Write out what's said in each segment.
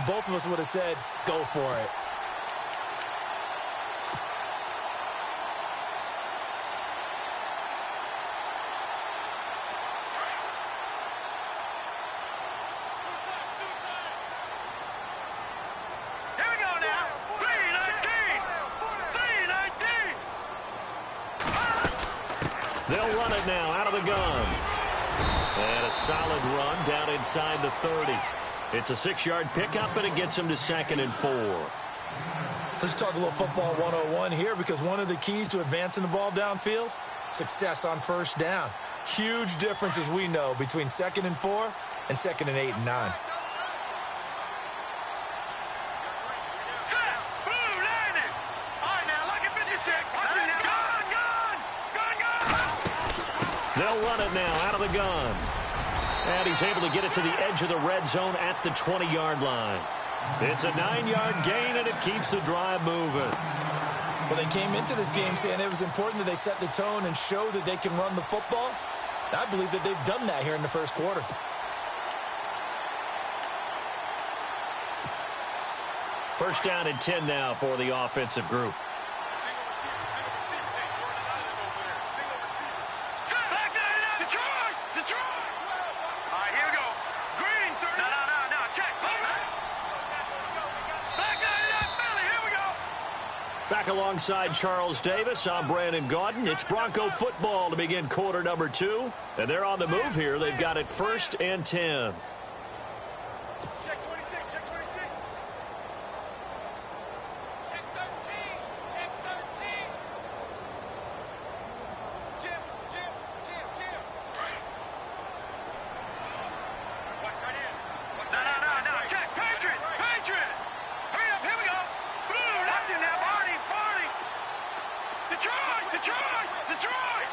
both of us would have said, go for it. They'll run it now out of the gun. And a solid run down inside the 30. It's a 6-yard pickup, and it gets them to 2nd and 4. Let's talk a little football 101 here, because one of the keys to advancing the ball downfield, success on first down. Huge difference, as we know, between 2nd and 4 and 2nd and 8 and 9. They'll run it now out of the gun. And he's able to get it to the edge of the red zone at the 20-yard line. It's a 9-yard gain, and it keeps the drive moving. Well, they came into this game saying it was important that they set the tone and show that they can run the football. I believe that they've done that here in the first quarter. First down and 10 now for the offensive group. Back alongside Charles Davis, I'm Brandon Gaudin. It's Bronco football to begin quarter number 2. And they're on the move here. They've got it 1st and 10. Check 26, check 26. Check 13, check 13. Jim. Watch that in. No, check. Patriot. Hurry up, here we go. Blue, that's in there, Barney. Detroit.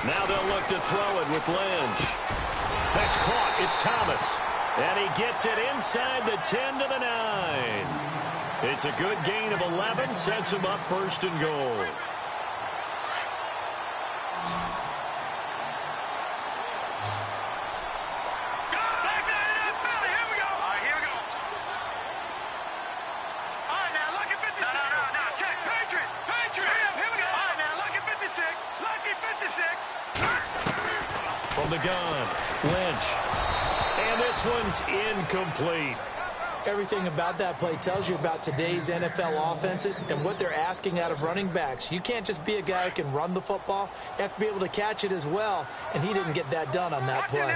Now they'll look to throw it with Lynch. That's caught. It's Thomas. And he gets it inside the 10 to the 9. It's a good gain of 11. Sets him up 1st and goal. From the gun, Lynch. And this one's incomplete. Everything about that play tells you about today's NFL offenses and what they're asking out of running backs. You can't just be a guy who can run the football. You have to be able to catch it as well, and he didn't get that done on that play.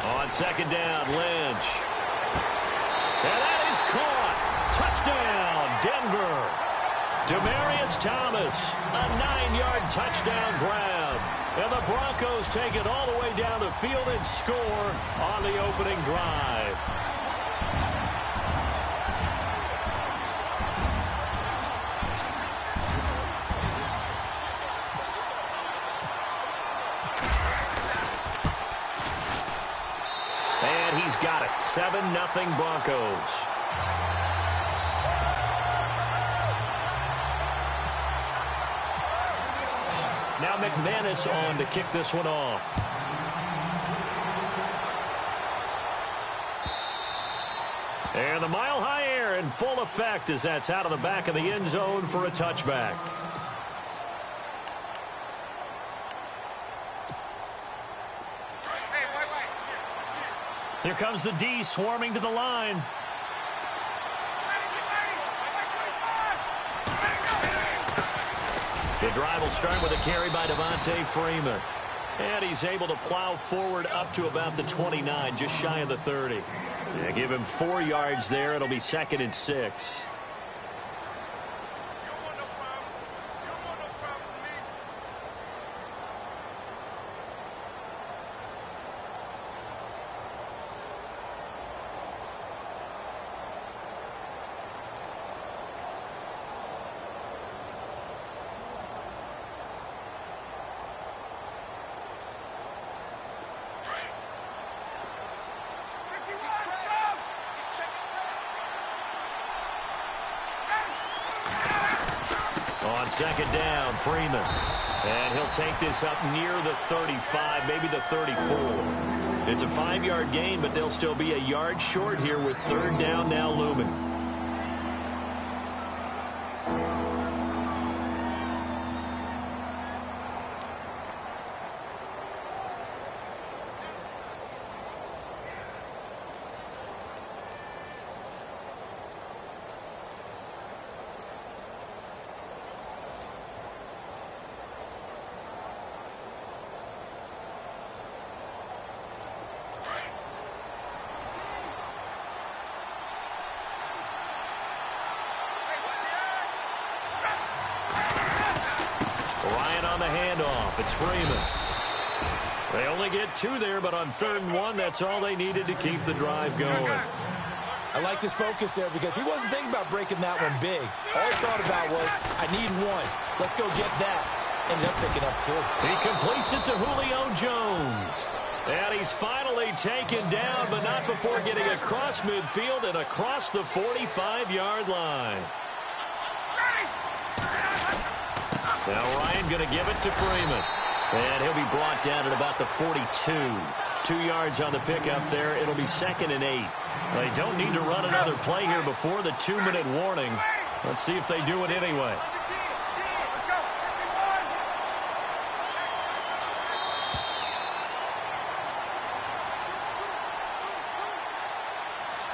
On 2nd down, Lynch. And that is caught. Touchdown, Denver. Demaryius Thomas, a 9-yard touchdown grab. And the Broncos take it all the way down the field and score on the opening drive. And he's got it. 7-0 Broncos. Now McManus on to kick this one off. And the mile-high air in full effect as that's out of the back of the end zone for a touchback. Here comes the D swarming to the line. The drive will start with a carry by Devontae Freeman. And he's able to plow forward up to about the 29, just shy of the 30. Yeah, give him 4 yards there. It'll be 2nd and 6. On second down, Freeman. And he'll take this up near the 35, maybe the 34. It's a 5-yard gain, but they'll still be a yard short here with third down now looming. On the handoff, it's Freeman. They only get 2 there, but on 3rd and 1, that's all they needed to keep the drive going. I like his focus there because he wasn't thinking about breaking that one big. All he thought about was, I need 1. Let's go get that. Ended up picking up 2. He completes it to Julio Jones. And he's finally taken down, but not before getting across midfield and across the 45-yard line. Now Ryan going to give it to Freeman. And he'll be brought down at about the 42. 2 yards on the pickup there. It'll be 2nd and 8. They don't need to run another play here before the 2-minute warning. Let's see if they do it anyway.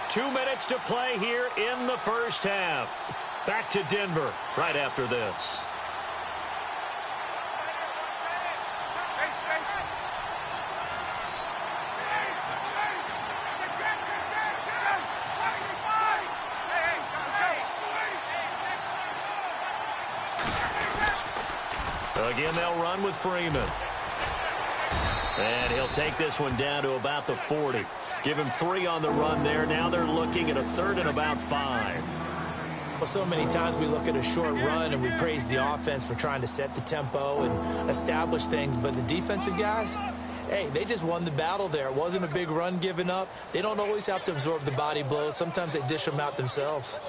Two minutes to play here in the first half. Back to Denver right after this. Again, they'll run with Freeman. And he'll take this one down to about the 40. Give him 3 on the run there. Now they're looking at a 3rd and about 5. Well, so many times we look at a short run and we praise the offense for trying to set the tempo and establish things. But the defensive guys, hey, they just won the battle there. It wasn't a big run given up. They don't always have to absorb the body blows. Sometimes they dish them out themselves.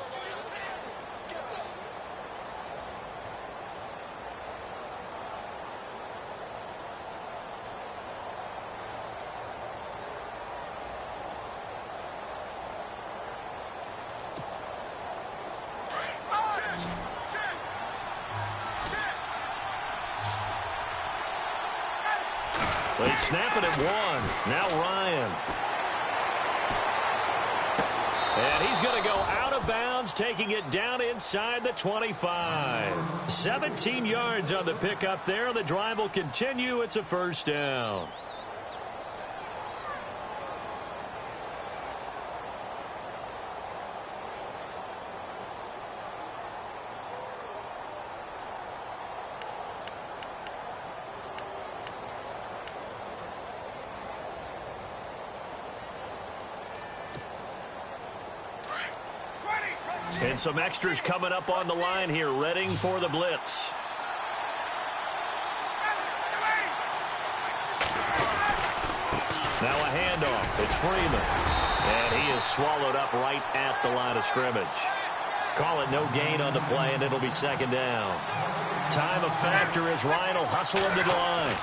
They snap it at 1. Now Ryan. And he's going to go out of bounds, taking it down inside the 25. 17 yards on the pickup there. The drive will continue. It's a first down. And some extras coming up on the line here, readying for the blitz. Now a handoff. It's Freeman. And he is swallowed up right at the line of scrimmage. Call it no gain on the play, and it'll be 2nd down. Time of factor as Ryan will hustle him to the line.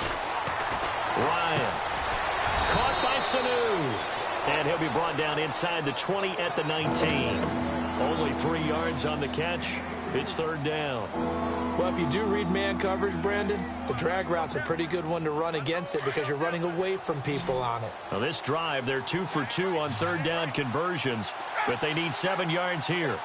Ryan. Caught by Sanu. And he'll be brought down inside the 20 at the 19. Only 3 yards on the catch. It's 3rd down. Well, if you do read man coverage, Brandon, the drag route's a pretty good one to run against it because you're running away from people on it. Now this drive, they're 2 for 2 on 3rd down conversions, but they need 7 yards here.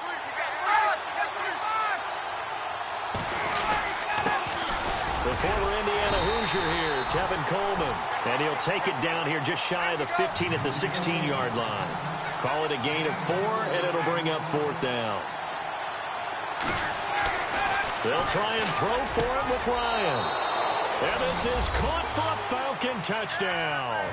The former Indiana Hoosier here, Tevin Coleman. And he'll take it down here just shy of the 15 at the 16-yard line. Call it a gain of 4, and it'll bring up 4th down. They'll try and throw for it with Ryan. And this is caught for a Falcon touchdown.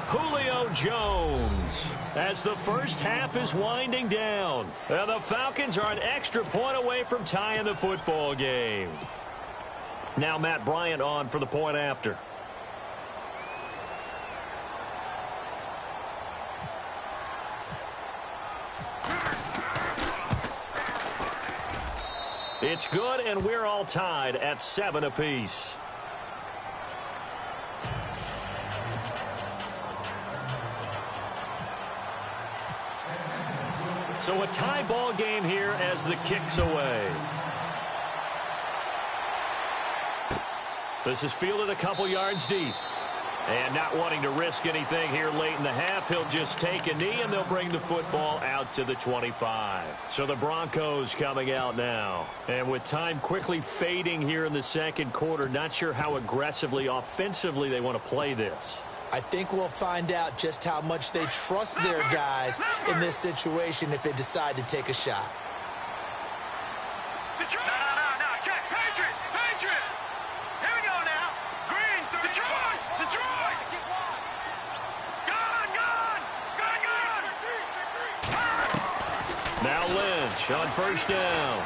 Julio Jones as the first half is winding down. And the Falcons are an extra point away from tying the football game. Now Matt Bryant on for the point after. It's good, and we're all tied at 7 apiece. So a tie ball game here as the kick's away. This is fielded a couple yards deep. And not wanting to risk anything here late in the half, he'll just take a knee, and they'll bring the football out to the 25. So the Broncos coming out now. And with time quickly fading here in the second quarter, not sure how aggressively, offensively they want to play this. I think we'll find out just how much they trust their guys in this situation if they decide to take a shot. Now Lynch on first down.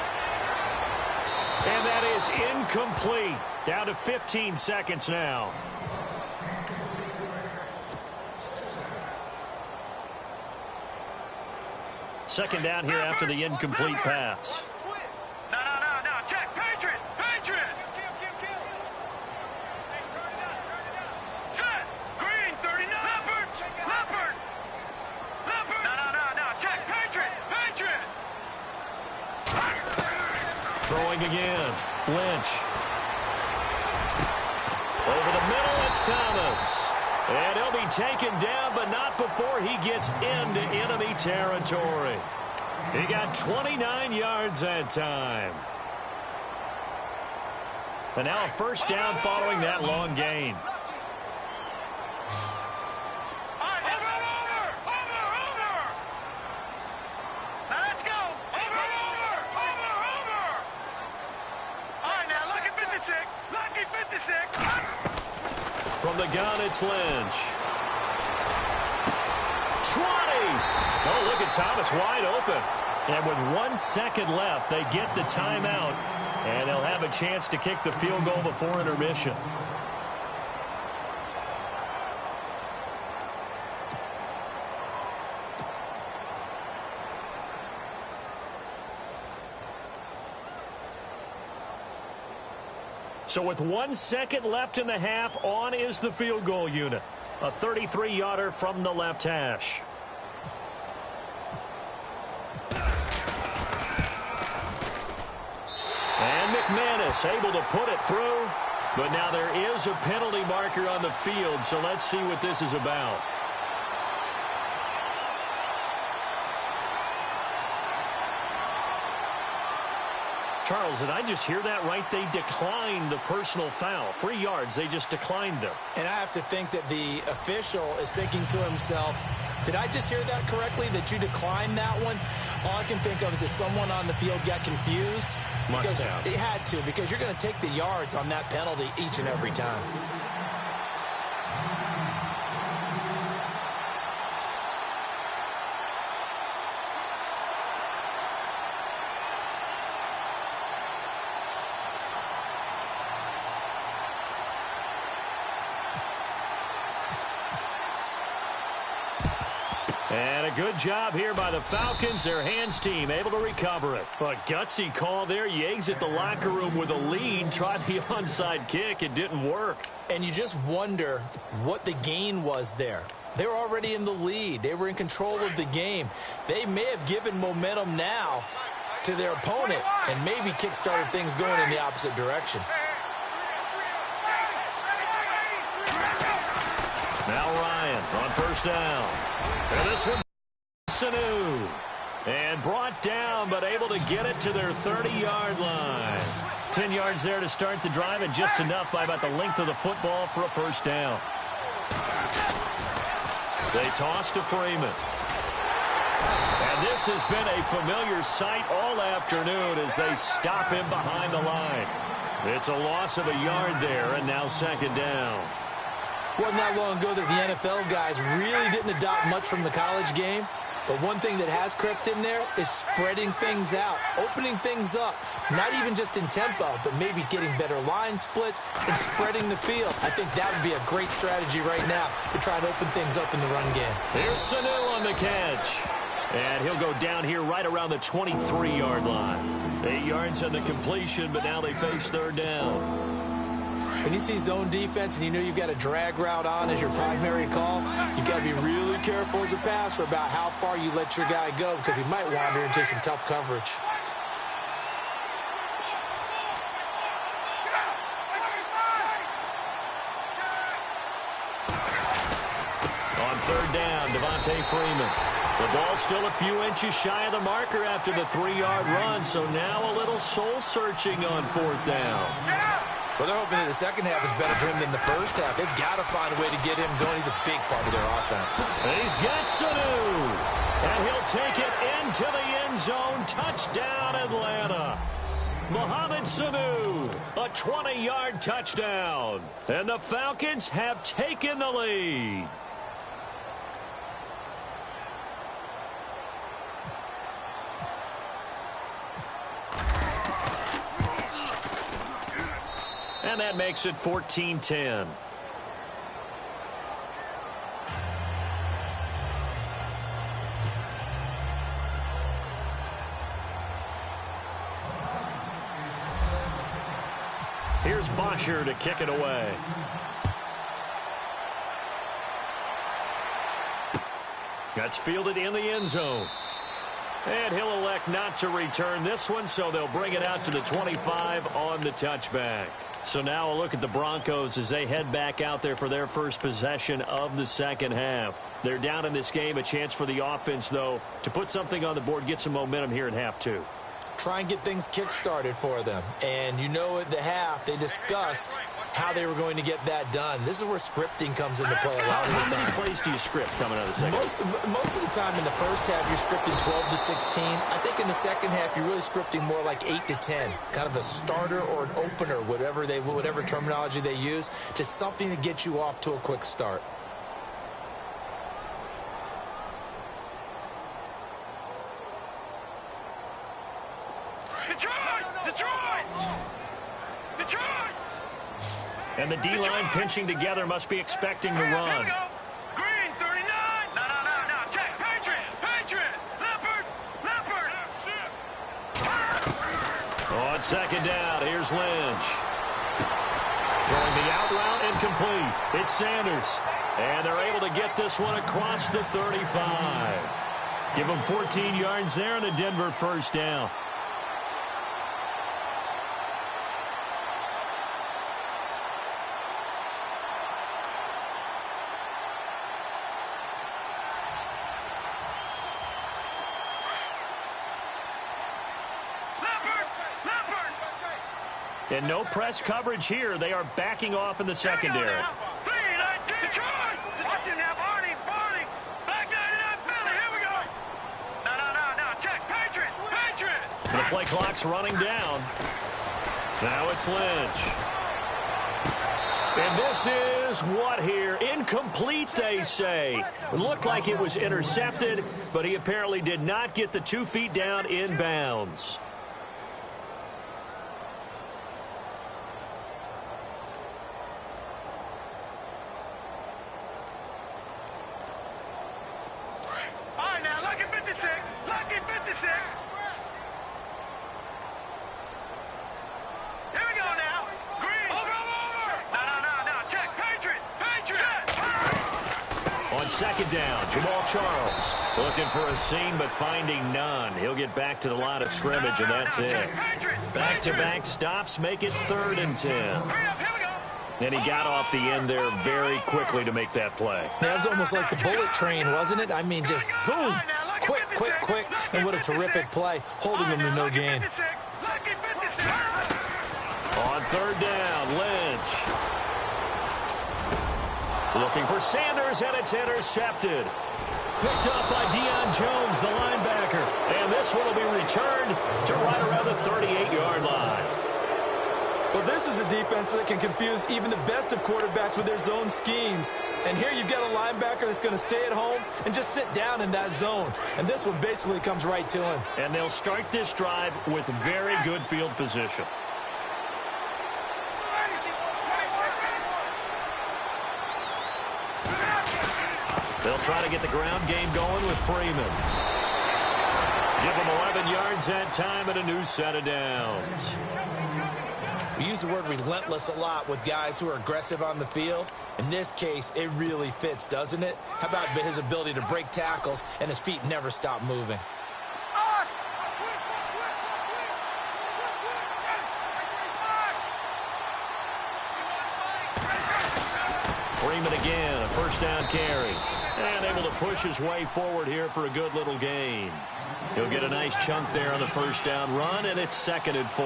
And that is incomplete. Down to 15 seconds now. Second down here after the incomplete pass. No. Check. Patriot. Set. Green, 39. Leopard. No. Check. Patriot. Throwing again. Lynch. Over the middle, it's Thomas. And he'll be taken down, but not before he gets into enemy territory. He got 29 yards that time. And now a first down following that long gain. From the gun, it's Lynch. 20! Oh, look at Thomas wide open. And with 1 second left, they get the timeout. And they'll have a chance to kick the field goal before intermission. So with 1 second left in the half, on is the field goal unit. A 33-yarder from the left hash. And McManus able to put it through. But now there is a penalty marker on the field, so let's see what this is about. Charles, did I just hear that right? They declined the personal foul. 3 yards, they just declined them. And I have to think that the official is thinking to himself, did I just hear that correctly, that you declined that one? All I can think of is that someone on the field got confused. Because it had to, because you're going to take the yards on that penalty each and every time. And a good job here by the Falcons. Their hands team able to recover it. A gutsy call there. You exit the locker room with a lead. Tried the onside kick. It didn't work. And you just wonder what the gain was there. They were already in the lead. They were in control of the game. They may have given momentum now to their opponent and maybe kick-started things going in the opposite direction. Now Ryan on first down. And this one, Sanu. And brought down, but able to get it to their 30-yard line. 10 yards there to start the drive, and just enough by about the length of the football for a first down. They toss to Freeman. And this has been a familiar sight all afternoon as they stop him behind the line. It's a loss of a yard there, and now second down. Wasn't that long ago that the NFL guys really didn't adopt much from the college game. But one thing that has crept in there is spreading things out, opening things up, not even just in tempo, but maybe getting better line splits and spreading the field. I think that would be a great strategy right now to try and open things up in the run game. Here's Sanu on the catch. And he'll go down here right around the 23-yard line. 8 yards on the completion, but now they face third down. When you see zone defense and you know you've got a drag route on as your primary call, you've got to be really careful as a passer about how far you let your guy go because he might wander into some tough coverage. On third down, Devontae Freeman. The ball still a few inches shy of the marker after the 3-yard run, so now a little soul-searching on fourth down. Well, they're hoping that the second half is better for him than the first half. They've got to find a way to get him going. He's a big part of their offense. And he's got Sanu. And he'll take it into the end zone. Touchdown, Atlanta. Mohamed Sanu, a 20-yard touchdown. And the Falcons have taken the lead. And that makes it 14-10. Here's Bosher to kick it away. That's fielded in the end zone. And he'll elect not to return this one, so they'll bring it out to the 25 on the touchback. So now a look at the Broncos as they head back out there for their first possession of the second half. They're down in this game. A chance for the offense, though, to put something on the board, get some momentum here in half two. Try and get things kick-started for them. And you know at the half, they discussed how they were going to get that done. This is where scripting comes into play a lot of the time. How many plays do you script coming out of the second? Most of the time in the first half, you're scripting 12 to 16. I think in the second half, you're really scripting more like 8 to 10. Kind of a starter or an opener, whatever terminology they use. Just something to get you off to a quick start. And the D-line pinching together must be expecting the run. Green, 39. No. Check. Patriot. Leopard. On second down, here's Lynch. Throwing the out route incomplete. It's Sanders. And they're able to get this one across the 35. Give them 14 yards there and a Denver first down. And no press coverage here. They are backing off in the secondary. Detroit! Watch it now, Barney! Back 99, Philly, here we go! No, check, Patriots! The play clock's running down. Now it's Lynch. And this is what here? Incomplete, they say. It looked like it was intercepted, but he apparently did not get the 2 feet down in bounds. Second down, Jamal Charles looking for a seam but finding none. He'll get back to the line of scrimmage, and that's it. Back-to-back stops make it 3rd and 10. And he got off the end there very quickly to make that play. That was almost like the bullet train, wasn't it? I mean, just zoom, quick, and what a terrific play, holding him to no gain. On 3rd down, Lynch. Looking for Sanders, and it's intercepted. Picked up by Deion Jones, the linebacker. And this one will be returned to right around the 38-yard line. Well, this is a defense that can confuse even the best of quarterbacks with their zone schemes. And here you've got a linebacker that's going to stay at home and just sit down in that zone. And this one basically comes right to him. And they'll start this drive with very good field position. They'll try to get the ground game going with Freeman. Give him 11 7 yards that time and a new set of downs. We use the word relentless a lot with guys who are aggressive on the field. In this case, it really fits, doesn't it? How about his ability to break tackles and his feet never stop moving? Freeman again, a first down carry. And able to push his way forward here for a good little gain. He'll get a nice chunk there on the first down run, and it's 2nd and 4.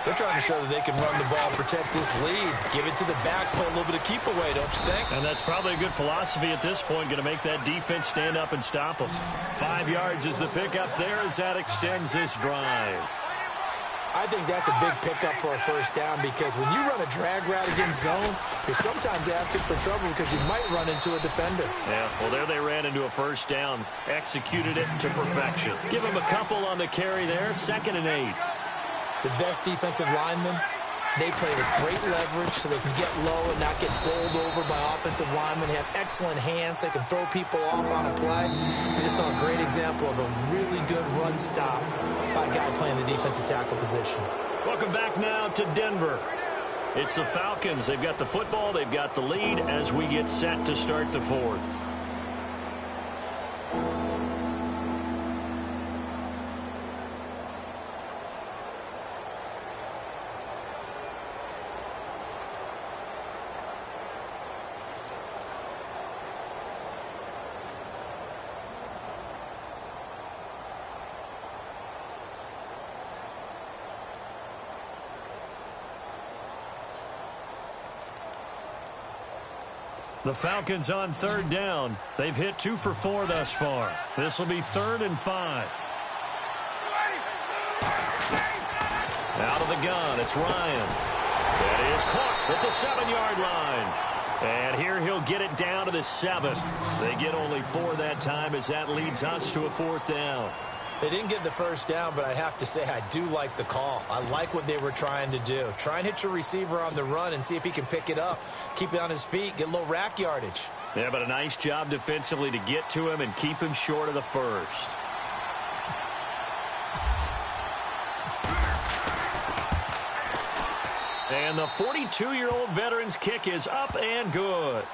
They're trying to show that they can run the ball, protect this lead. Give it to the backs, play a little bit of keep away, don't you think? And that's probably a good philosophy at this point, going to make that defense stand up and stop them. 5 yards is the pickup there as that extends this drive. I think that's a big pickup for a first down because when you run a drag route against zone, you're sometimes asking for trouble because you might run into a defender. Yeah, well, there they ran into a first down. Executed it to perfection. Give them a couple on the carry there. 2nd and 8. The best defensive linemen, they play with great leverage so they can get low and not get bowled over by offensive linemen. They have excellent hands. They can throw people off on a play. We just saw a great example of a really good run stop by a guy playing the defensive tackle position. Welcome back now to Denver. It's the Falcons. They've got the football. They've got the lead as we get set to start the 4th. The Falcons on 3rd down. They've hit 2 for 4 thus far. This will be 3rd and 5. Out of the gun, it's Ryan. That is caught at the 7-yard line. And here he'll get it down to the 7. They get only 4 that time as that leads us to a 4th down. They didn't get the first down, but I have to say I do like the call. I like what they were trying to do. Try and hit your receiver on the run and see if he can pick it up. Keep it on his feet, get a little rack yardage. Yeah, but a nice job defensively to get to him and keep him short of the first. And the 42-year-old veteran's kick is up and good.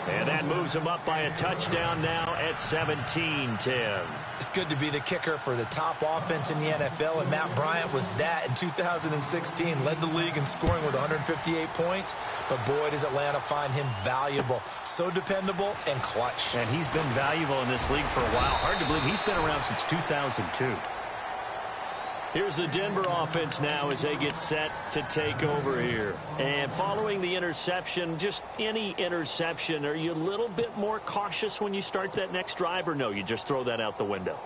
And that moves him up by a touchdown now at 17-10. It's good to be the kicker for the top offense in the NFL, and Matt Bryant was that in 2016. Led the league in scoring with 158 points, but boy, does Atlanta find him valuable. So dependable and clutch. And he's been valuable in this league for a while. Hard to believe he's been around since 2002. Here's the Denver offense now as they get set to take over here. And following the interception, just any interception, are you a little bit more cautious when you start that next drive, or no, you just throw that out the window?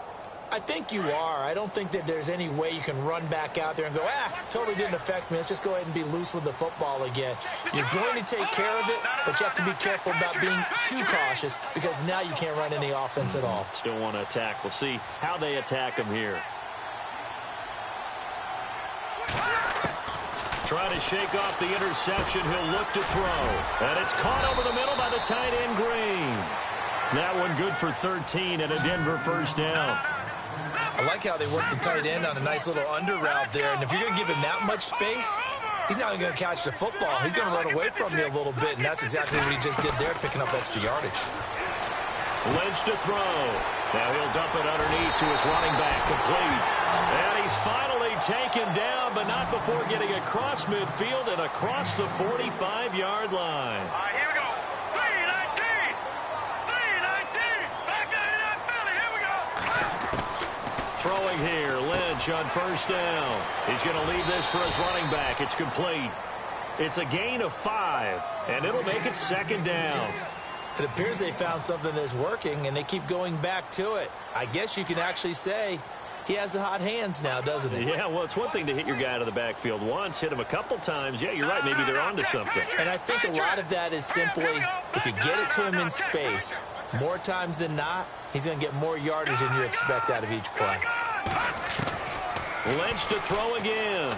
I think you are. I don't think that there's any way you can run back out there and go, totally didn't affect me. Let's just go ahead and be loose with the football again. You're going to take care of it, but you have to be careful about being too cautious because now you can't run any offense at all. Still want to attack. We'll see how they attack him here. Trying to shake off the interception. He'll look to throw. And it's caught over the middle by the tight end, Green. That one good for 13 and a Denver first down. I like how they work the tight end on a nice little under route there. And if you're going to give him that much space, he's not going to catch the football. He's going to run away from you a little bit, and that's exactly what he just did there, picking up extra yardage. Lynch to throw. Now he'll dump it underneath to his running back, complete. And he's finally taken down, but not before getting across midfield and across the 45-yard line. All right, here we go. 3-19. 3-19. Back out of that Philly. Here we go. Throwing here, Lynch on first down. He's going to leave this for his running back. It's complete. It's a gain of 5, and it'll make it 2nd down. It appears they found something that's working, and they keep going back to it. I guess you can actually say he has the hot hands now, doesn't he? Yeah, well, it's one thing to hit your guy out of the backfield once, hit him a couple times. Yeah, you're right. Maybe they're onto something. And I think a lot of that is simply if you get it to him in space, more times than not, he's going to get more yardage than you expect out of each play. Lynch to throw again.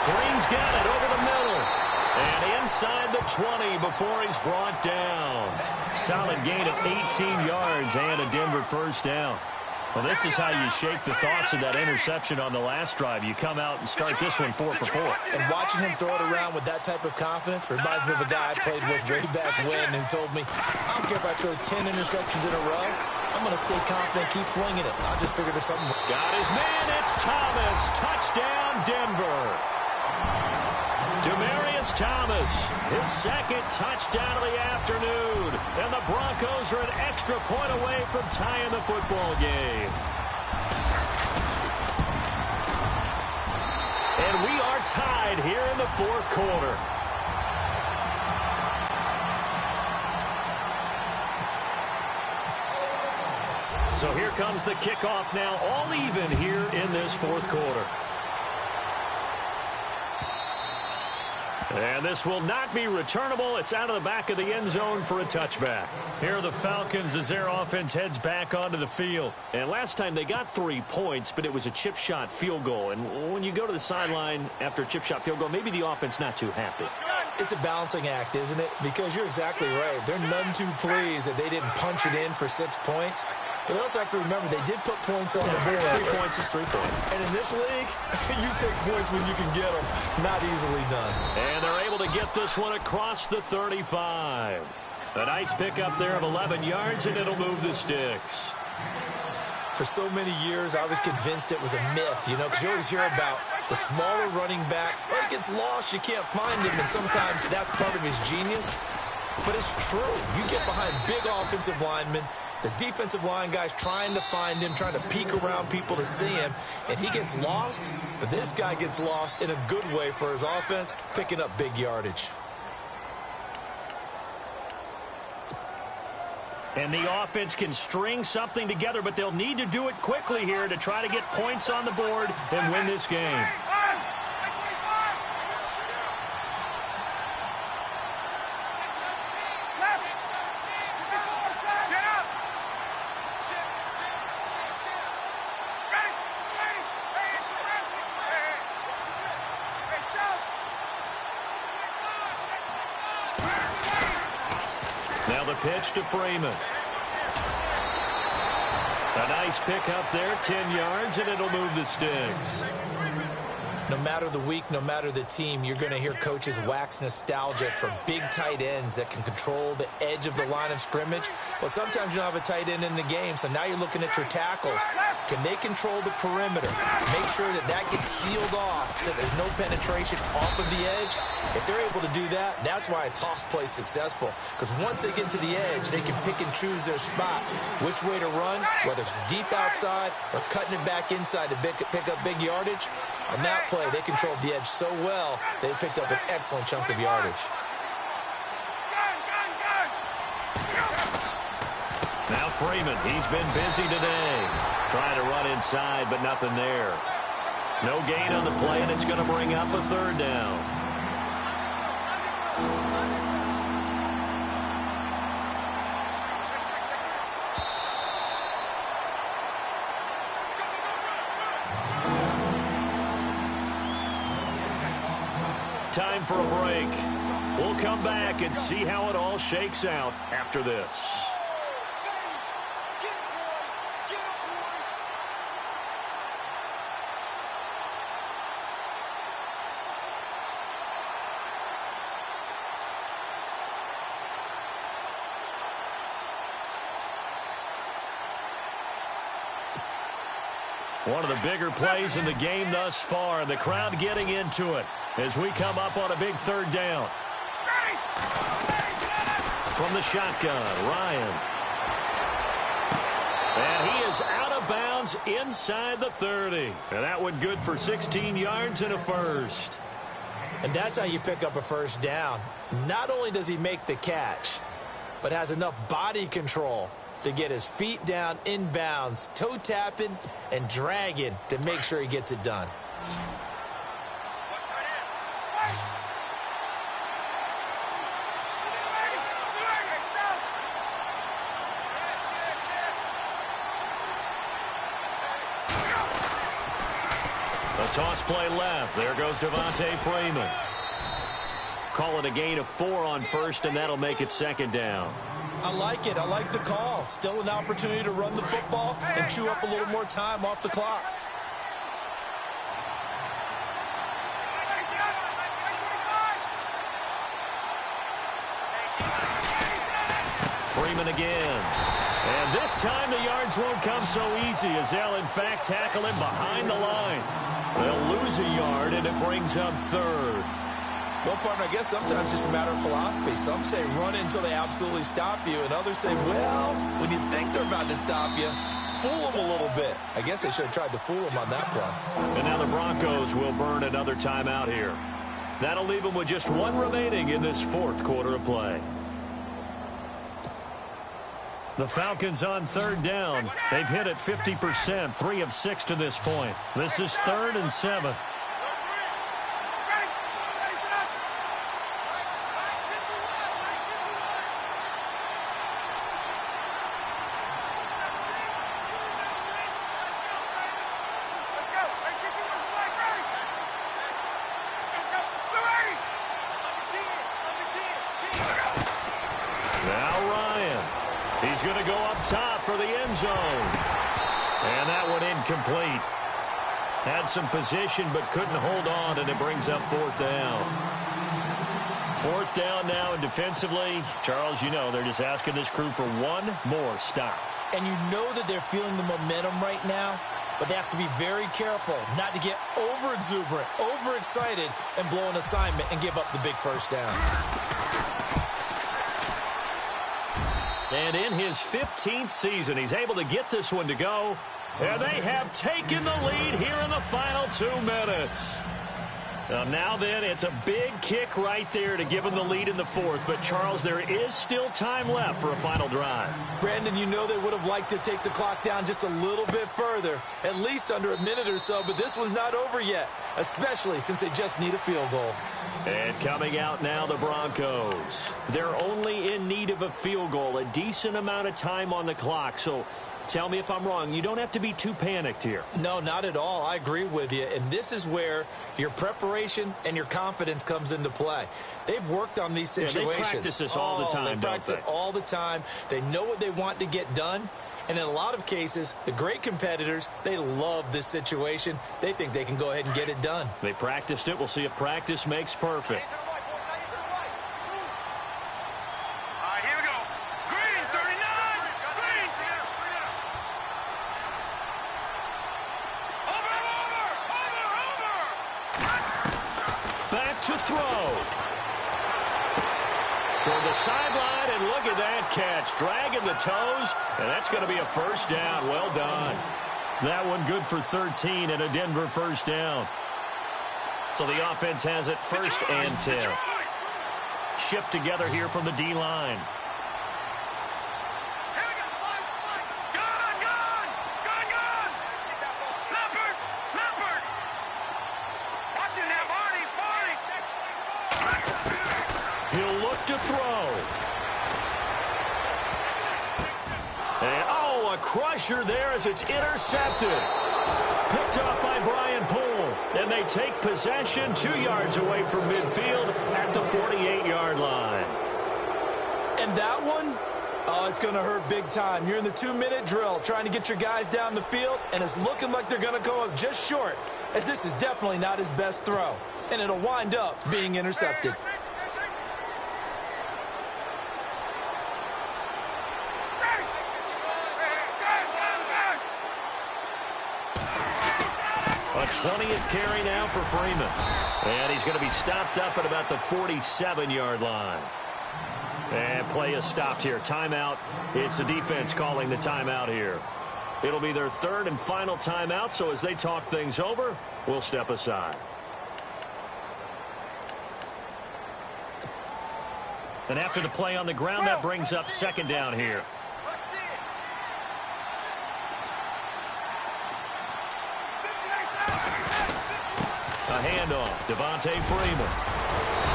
Green's got it over the middle. And inside the 20 before he's brought down. Solid gain of 18 yards and a Denver first down. Well, this is how you shake the thoughts of that interception on the last drive. You come out and start this one 4 for 4. And watching him throw it around with that type of confidence reminds me of a guy I played with way back when who told me, I don't care if I throw 10 interceptions in a row. I'm going to stay confident, keep flinging it. I just figured there's something. Got his man. It's Thomas. Touchdown, Denver. Demaryius Thomas, his second touchdown of the afternoon. And the Broncos are an extra point away from tying the football game. And we are tied here in the fourth quarter. So here comes the kickoff now, all even here in this fourth quarter. And this will not be returnable. It's out of the back of the end zone for a touchback. Here are the Falcons as their offense heads back onto the field. And last time they got 3 points, but it was a chip shot field goal. And when you go to the sideline after a chip shot field goal, maybe the offense not too happy. It's a balancing act, isn't it? Because you're exactly right. They're none too pleased that they didn't punch it in for 6 points. But they also have to remember they did put points on the board. 3 points is 3 points. And in this league, you take points when you can get them. Not easily done. And they're able to get this one across the 35. A nice pickup there of 11 yards, and it'll move the sticks. For so many years, I was convinced it was a myth, you know, because you always hear about the smaller running back. Oh, he gets lost, you can't find him, and sometimes that's part of his genius. But it's true. You get behind big offensive linemen, the defensive line guys trying to find him, trying to peek around people to see him, and he gets lost. But this guy gets lost in a good way for his offense, picking up big yardage. And the offense can string something together, but they'll need to do it quickly here to try to get points on the board and win this game. Now the pitch to Freeman. A nice pick up there, 10 yards, and it'll move the sticks. No matter the week, no matter the team, you're going to hear coaches wax nostalgic for big tight ends that can control the edge of the line of scrimmage. Well, sometimes you don't have a tight end in the game, so now you're looking at your tackles. Can they control the perimeter? Make sure that that gets sealed off so there's no penetration off of the edge. If they're able to do that, that's why a toss play is successful. Because once they get to the edge, they can pick and choose their spot, which way to run, whether it's deep outside or cutting it back inside to pick up big yardage. On that play, they controlled the edge so well, they picked up an excellent chunk of yardage. Now Freeman, he's been busy today. Trying to run inside, but nothing there. No gain on the play, and it's going to bring up a third down. Time for a break. We'll come back and see how it all shakes out after this. One of the bigger plays in the game thus far, and the crowd getting into it as we come up on a big third down. From the shotgun, Ryan. And he is out of bounds inside the 30. And that one good for 16 yards and a first. And that's how you pick up a first down. Not only does he make the catch, but has enough body control to get his feet down inbounds, toe tapping and dragging to make sure he gets it done. A toss play left. There goes Devontae Freeman. Call it a gain of 4 on first, and that'll make it second down. I like it. I like the call. Still an opportunity to run the football and chew up a little more time off the clock. Freeman again. And this time the yards won't come so easy as they'll, in fact, tackle him behind the line. They'll lose a yard, and it brings up third. Well, partner, I guess sometimes it's just a matter of philosophy. Some say run it until they absolutely stop you, and others say, well, when you think they're about to stop you, fool them a little bit. I guess they should have tried to fool them on that play. And now the Broncos will burn another timeout here. That'll leave them with just one remaining in this fourth quarter of play. The Falcons on third down. They've hit it 50%, 3 of 6 to this point. This is 3rd and 7. He's going to go up top for the end zone. And that one incomplete. Had some position but couldn't hold on, and it brings up 4th down. 4th down now, and defensively, Charles, you know, they're just asking this crew for one more stop. And you know that they're feeling the momentum right now, but they have to be very careful not to get over-exuberant, overexcited, and blow an assignment and give up the big first down. And in his 15th season, he's able to get this one to go. And they have taken the lead here in the final 2 minutes. Now then, it's a big kick right there to give them the lead in the 4th. But, Charles, there is still time left for a final drive. Brandon, you know they would have liked to take the clock down just a little bit further, at least under a minute or so. But this was not over yet, especially since they just need a field goal. And coming out now, the Broncos. They're only in need of a field goal, a decent amount of time on the clock. So tell me if I'm wrong. You don't have to be too panicked here. No, not at all. I agree with you. And this is where your preparation and your confidence comes into play. They've worked on these situations. Yeah, they practice this all the time, They practice it all the time. They know what they want to get done. And in a lot of cases, the great competitors, they love this situation. They think they can go ahead and get it done. They practiced it. We'll see if practice makes perfect. All right, here we go. Green, 39. Green. Over. Back to throw. Toward the sideline, and look at that catch. Dragging the toes, and that's going to be a first down. Well done. That one good for 13 and a Denver first down. So the offense has it 1st and 10. Shift together here from the D-line. He'll look to throw. And, a crusher there as it's intercepted. Picked off by Brian Poole. And they take possession 2 yards away from midfield at the 48-yard line. And that one, it's going to hurt big time. You're in the 2-minute drill trying to get your guys down the field, and it's looking like they're going to go up just short, as this is definitely not his best throw. And it'll wind up being intercepted. A 20th carry now for Freeman. And he's going to be stopped up at about the 47-yard line. And play is stopped here. Timeout. It's the defense calling the timeout here. It'll be their 3rd and final timeout, so as they talk things over, we'll step aside. And after the play on the ground, that brings up 2nd down here. A handoff, Devontae Freeman.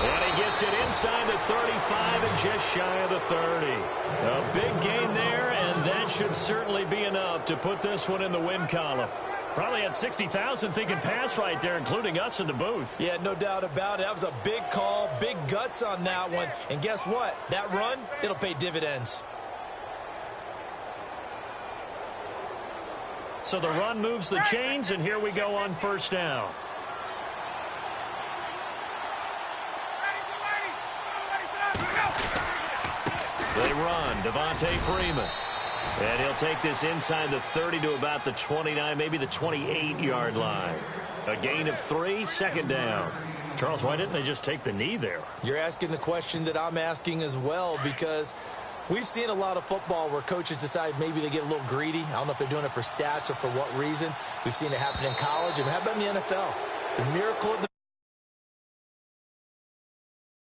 And he gets it inside the 35 and just shy of the 30. A big gain there, and that should certainly be enough to put this one in the win column. Probably had 60,000 thinking pass right there, including us in the booth. Yeah, no doubt about it. That was a big call, big guts on that one. And guess what? That run, it'll pay dividends. So the run moves the chains, and here we go on first down. They run, Devontae Freeman. And he'll take this inside the 30 to about the 29, maybe the 28-yard line. A gain of 3, second down. Charles, why didn't they just take the knee there? You're asking the question that I'm asking as well, because we've seen a lot of football where coaches decide maybe they get a little greedy. I don't know if they're doing it for stats or for what reason. We've seen it happen in college, and how about in the NFL? The miracle of